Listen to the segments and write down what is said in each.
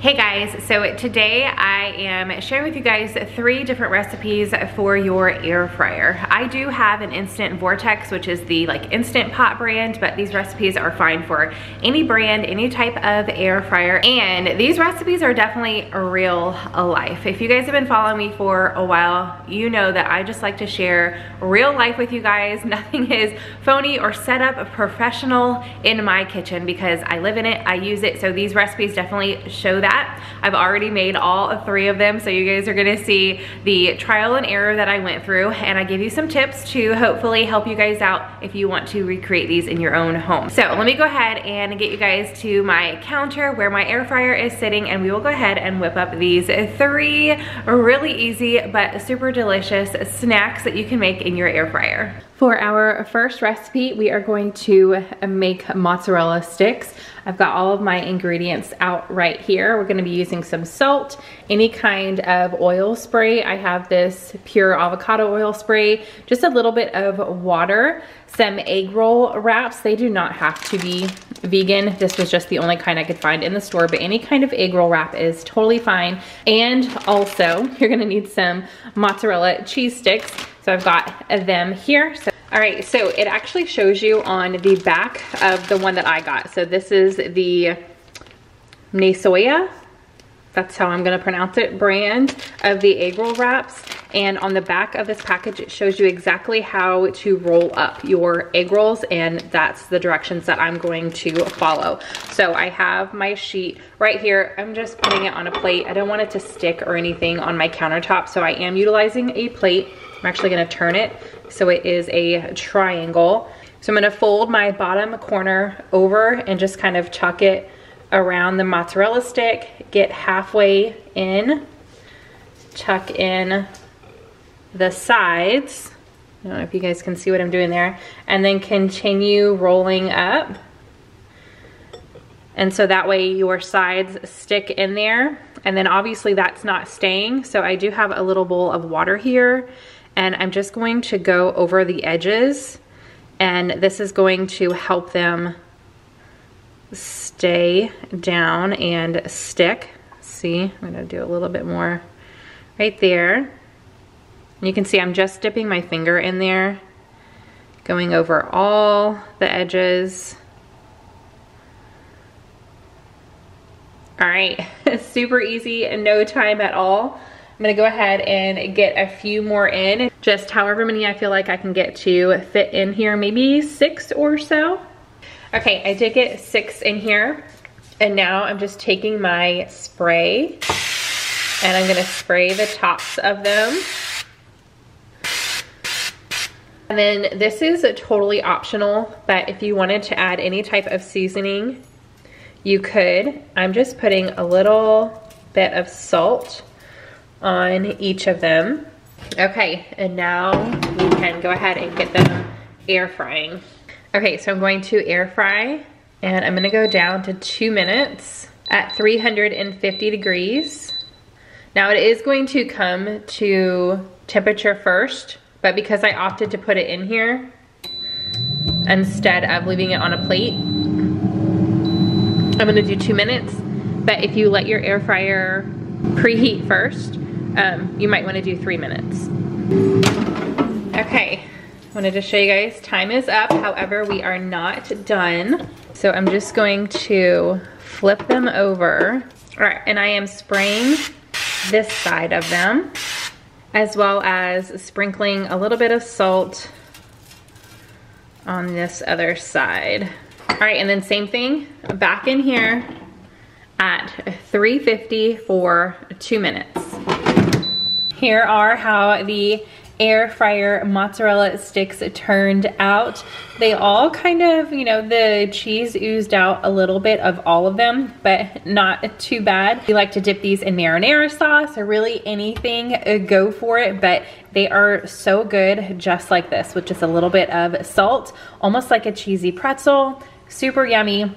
Hey guys, so today I am sharing with you guys 3 different recipes for your air fryer. I do have an Instant Vortex, which is the Instant Pot brand, but these recipes are fine for any brand, any type of air fryer. And these recipes are definitely real life. If you guys have been following me for a while, you know that I just like to share real life with you guys. Nothing is phony or set up professional in my kitchen because I live in it, I use it, so these recipes definitely show that. I've already made all 3 of them, so you guys are gonna see the trial and error that I went through, and I give you some tips to hopefully help you guys out if you want to recreate these in your own home. So let me go ahead and get you guys to my counter where my air fryer is sitting, and we will go ahead and whip up these 3 really easy but super delicious snacks that you can make in your air fryer. For our first recipe, we are going to make mozzarella sticks. I've got all of my ingredients out right here. We're gonna be using some salt, any kind of oil spray. I have this pure avocado oil spray, just a little bit of water, some egg roll wraps. They do not have to be vegan. This was just the only kind I could find in the store, but any kind of egg roll wrap is totally fine. And also, you're gonna need some mozzarella cheese sticks. So I've got them here. All right, so it actually shows you on the back of the one that I got. So this is the Nasoya, that's how I'm gonna pronounce it, brand of the egg roll wraps. And on the back of this package, it shows you exactly how to roll up your egg rolls, and that's the directions that I'm going to follow. So I have my sheet right here. I'm just putting it on a plate. I don't want it to stick or anything on my countertop, so I am utilizing a plate. I'm actually gonna turn it so it is a triangle. So I'm gonna fold my bottom corner over and just kind of chuck it around the mozzarella stick, get halfway in, chuck in the sides. I don't know if you guys can see what I'm doing there, and then continue rolling up. And so that way your sides stick in there, and then obviously that's not staying. So I do have a little bowl of water here, and I'm just going to go over the edges, and this is going to help them stay down and stick. See, I'm gonna do a little bit more right there. And you can see I'm just dipping my finger in there, going over all the edges. All right, super easy and no time at all. I'm gonna go ahead and get a few more in, just however many I feel like I can get to fit in here, maybe 6 or so. Okay, I did get 6 in here, and now I'm just taking my spray and I'm gonna spray the tops of them. And then this is totally optional, but if you wanted to add any type of seasoning, you could. I'm just putting a little bit of salt on each of them. Okay, and now we can go ahead and get them air frying. Okay, so I'm going to air fry, and I'm gonna go down to 2 minutes at 350 degrees. Now it is going to come to temperature first, but because I opted to put it in here instead of leaving it on a plate, I'm gonna do 2 minutes. But if you let your air fryer preheat first, you might wanna do 3 minutes. Okay, wanted to show you guys, time is up. However, we are not done. So I'm just going to flip them over. All right, and I am spraying this side of them, as well as sprinkling a little bit of salt on this other side. All right, and then same thing, back in here at 350 for 2 minutes. Here are how the air fryer mozzarella sticks turned out. They all kind of, you know, the cheese oozed out a little bit of all of them, but not too bad. We like to dip these in marinara sauce or really anything, go for it, but they are so good just like this with just a little bit of salt, almost like a cheesy pretzel, super yummy.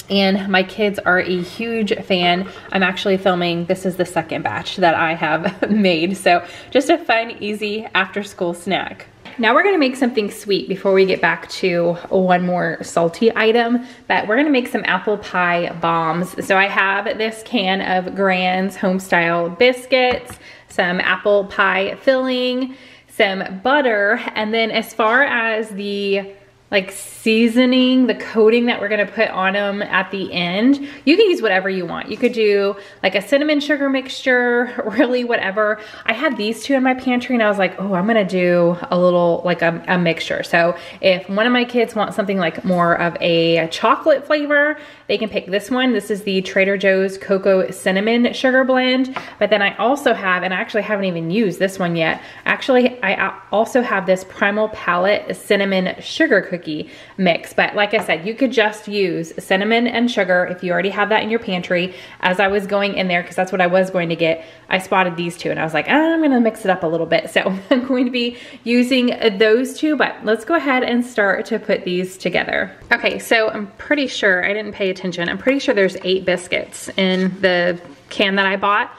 And my kids are a huge fan. I'm actually filming, this is the 2nd batch that I have made. So just a fun, easy after school snack. now we're gonna make something sweet before we get back to one more salty item, but we're gonna make some apple pie bombs. So I have this can of Grand's Homestyle biscuits, some apple pie filling, some butter, and then as far as the like seasoning, the coating that we're gonna put on them at the end, you can use whatever you want. You could do like a cinnamon sugar mixture, really whatever. I had these two in my pantry and I was like, oh, I'm gonna do a little like a mixture. So if one of my kids wants something like more of a chocolate flavor, they can pick this one. This is the Trader Joe's Cocoa Cinnamon Sugar Blend. But then I also have, and I actually haven't even used this one yet. Actually, I also have this Primal Palette Cinnamon Sugar Cookie mix. But like I said, you could just use cinnamon and sugar if you already have that in your pantry. As I was going in there, because that's what I was going to get, I spotted these two and I was like, I'm gonna mix it up a little bit. So I'm going to be using those two, but let's go ahead and start to put these together. Okay, so I'm pretty sure, I didn't pay attention, I'm pretty sure there's 8 biscuits in the can that I bought,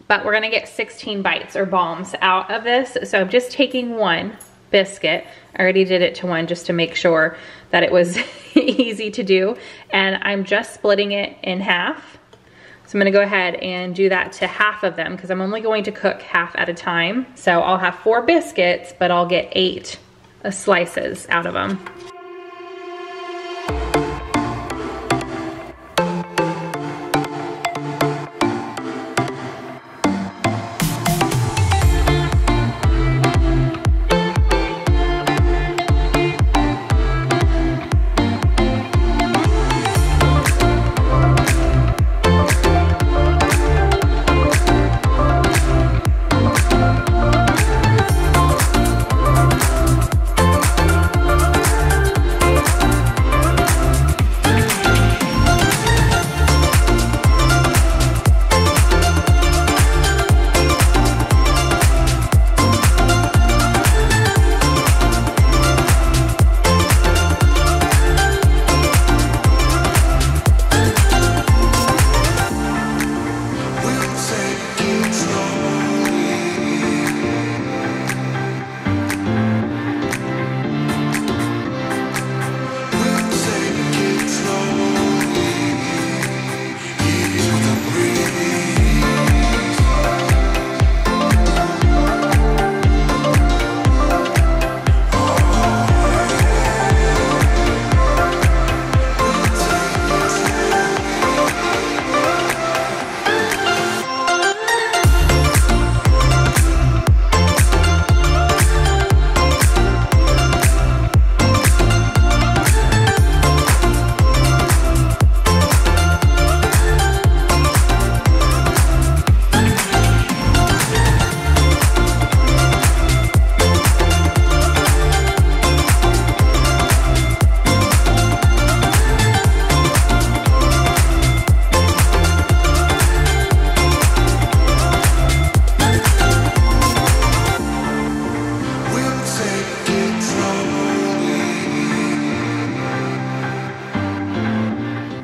but we're gonna get 16 bites or bombs out of this. So I'm just taking one biscuit. I already did it to one just to make sure that it was easy to do. And I'm just splitting it in half. So I'm gonna go ahead and do that to half of them because I'm only going to cook half at a time. So I'll have 4 biscuits, but I'll get 8 slices out of them.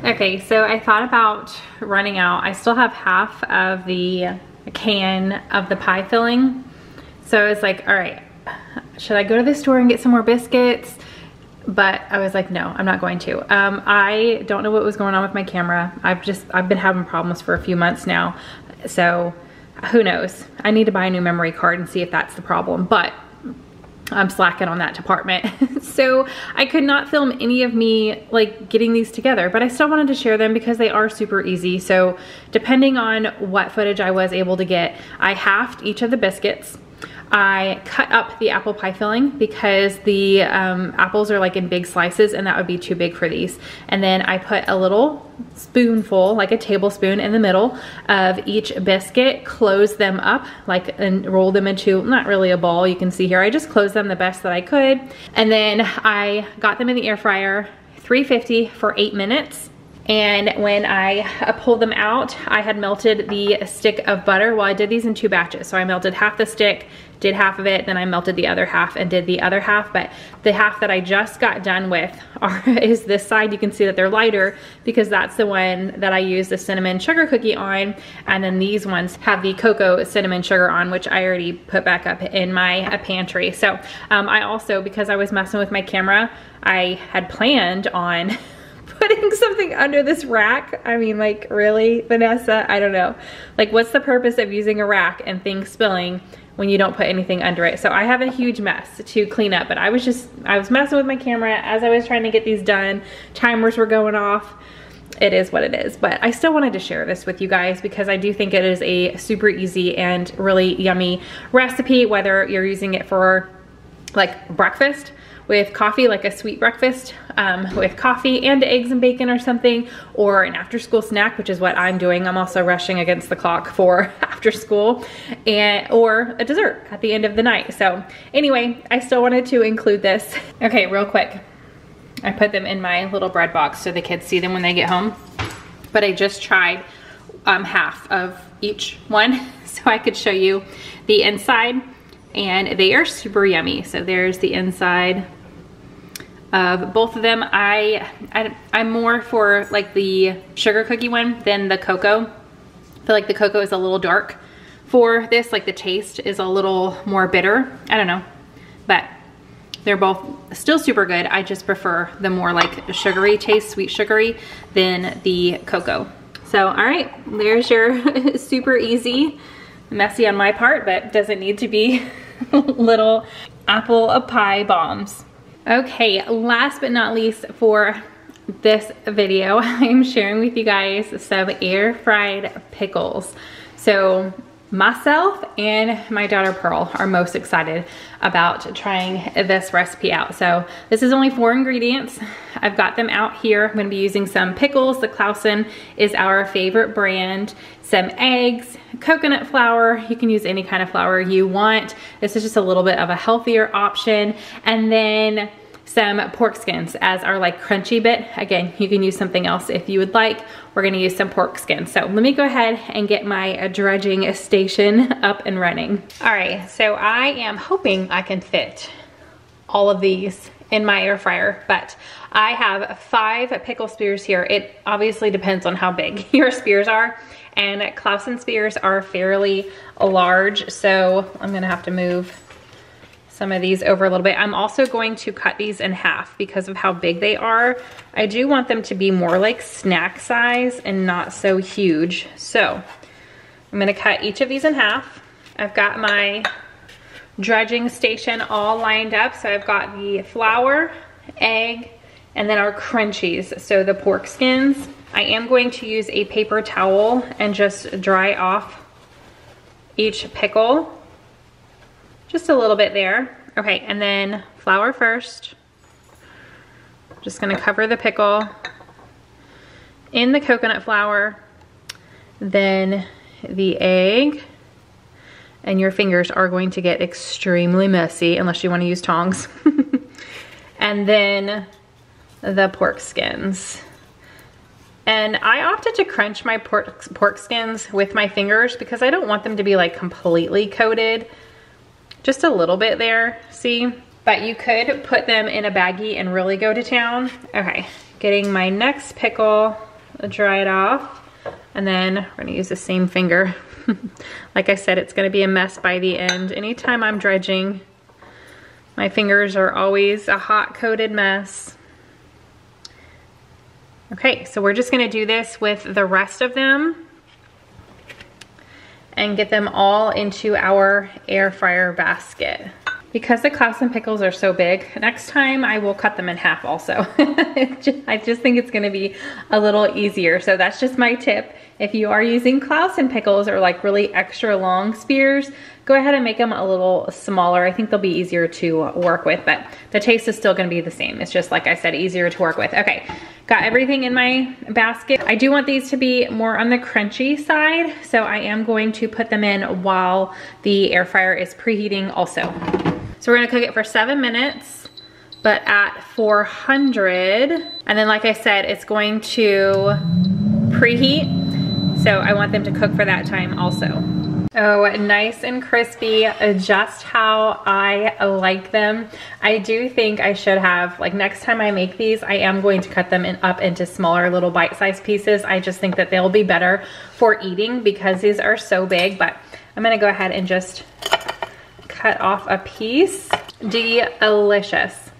Okay, so I thought about running out. I still have half of the can of the pie filling. So I was like, all right, should I go to the store and get some more biscuits? But I was like, no, I'm not going to. I don't know what was going on with my camera. I've been having problems for a few months now. So who knows? I need to buy a new memory card and see if that's the problem. But I'm slacking on that department. So I could not film any of me like getting these together, but I still wanted to share them because they are super easy. So depending on what footage I was able to get, I halved each of the biscuits. I cut up the apple pie filling because the apples are like in big slices and that would be too big for these. And then I put a little spoonful, like a tablespoon in the middle of each biscuit, close them up like and roll them into, not really a ball, you can see here. I just closed them the best that I could. And then I got them in the air fryer, 350 for 8 minutes. And when I pulled them out, I had melted the stick of butter. Well, I did these in 2 batches. So I melted half the stick, did half of it, then I melted the other half and did the other half. But the half that I just got done with is this side. You can see that they're lighter because that's the one that I use the cinnamon sugar cookie on. And then these ones have the cocoa cinnamon sugar on, which I already put back up in my pantry. So I also, because I was messing with my camera, I had planned on putting something under this rack. I mean, like, really, Vanessa? I don't know. Like, what's the purpose of using a rack and things spilling when you don't put anything under it? So I have a huge mess to clean up, but I was messing with my camera as I was trying to get these done. Timers were going off. It is what it is, but I still wanted to share this with you guys because I do think it is a super easy and really yummy recipe, whether you're using it for like breakfast with coffee, like a sweet breakfast with coffee and eggs and bacon or something, or an after school snack, which is what I'm doing. I'm also rushing against the clock for after school, or a dessert at the end of the night. So anyway, I still wanted to include this. Okay, real quick. I put them in my little bread box so the kids see them when they get home, but I just tried half of each one so I could show you the inside, and they are super yummy. So there's the inside of both of them. I'm more for like the sugar cookie one than the cocoa. I feel like the cocoa is a little dark for this, like the taste is a little more bitter. I don't know, but they're both still super good. I just prefer the more like sugary taste, sweet sugary, than the cocoa. So, all right, there's your super easy, messy on my part, but doesn't need to be little apple pie bombs. Okay, last but not least for this video, I'm sharing with you guys some air fried pickles. So myself and my daughter Pearl are most excited about trying this recipe out. So this is only 4 ingredients. I've got them out here. I'm gonna be using some pickles. The Clausen is our favorite brand. Some eggs, coconut flour. You can use any kind of flour you want. This is just a little bit of a healthier option. And then some pork skins as our like crunchy bit. Again, you can use something else if you would like. We're gonna use some pork skins. So let me go ahead and get my dredging station up and running. All right, so I am hoping I can fit all of these in my air fryer, but I have 5 pickle spears here. It obviously depends on how big your spears are, and Clausen spears are fairly large, so I'm gonna have to move some of these over a little bit. I'm also going to cut these in half because of how big they are. I do want them to be more like snack size and not so huge. So I'm gonna cut each of these in half. I've got my dredging station all lined up. So I've got the flour, egg, and then our crunchies. So the pork skins. I am going to use a paper towel and just dry off each pickle. Just a little bit there. Okay, and then flour first. Just gonna cover the pickle in the coconut flour, then the egg, and your fingers are going to get extremely messy unless you wanna use tongs. And then the pork skins. And I opted to crunch my pork skins with my fingers because I don't want them to be like completely coated. Just a little bit there, see? But you could put them in a baggie and really go to town. Okay, getting my next pickle dried off, and then we're gonna use the same finger. Like I said, it's gonna be a mess by the end. Anytime I'm dredging, my fingers are always a hot coated mess. Okay, so we're just gonna do this with the rest of them and get them all into our air fryer basket. Because the Clausen pickles are so big, next time I will cut them in half also. I just think it's gonna be a little easier. So that's just my tip. If you are using Clausen pickles or like really extra long spears, go ahead and make them a little smaller. I think they'll be easier to work with, but the taste is still gonna be the same. It's just, like I said, easier to work with. Okay, got everything in my basket. I do want these to be more on the crunchy side, so I am going to put them in while the air fryer is preheating also. So we're gonna cook it for 7 minutes, but at 400. And then like I said, it's going to preheat. So I want them to cook for that time also. Oh, nice and crispy, just how I like them. I do think I should have, like next time I make these, I am going to cut them up into smaller little bite-sized pieces. I just think that they'll be better for eating because these are so big, but I'm gonna go ahead and just cut off a piece. Delicious.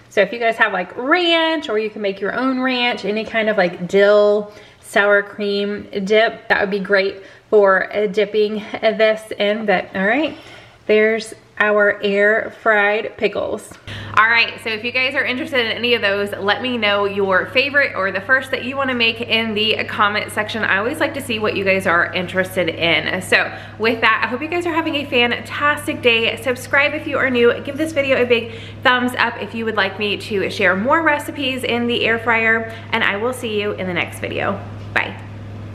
So if you guys have like ranch, or you can make your own ranch, any kind of like dill, sour cream dip, that would be great for dipping this in. But all right, there's our air fried pickles. All right, so if you guys are interested in any of those, let me know your favorite or the first that you want to make in the comment section. I always like to see what you guys are interested in. So with that, I hope you guys are having a fantastic day. Subscribe if you are new. Give this video a big thumbs up if you would like me to share more recipes in the air fryer, and I will see you in the next video. Bye.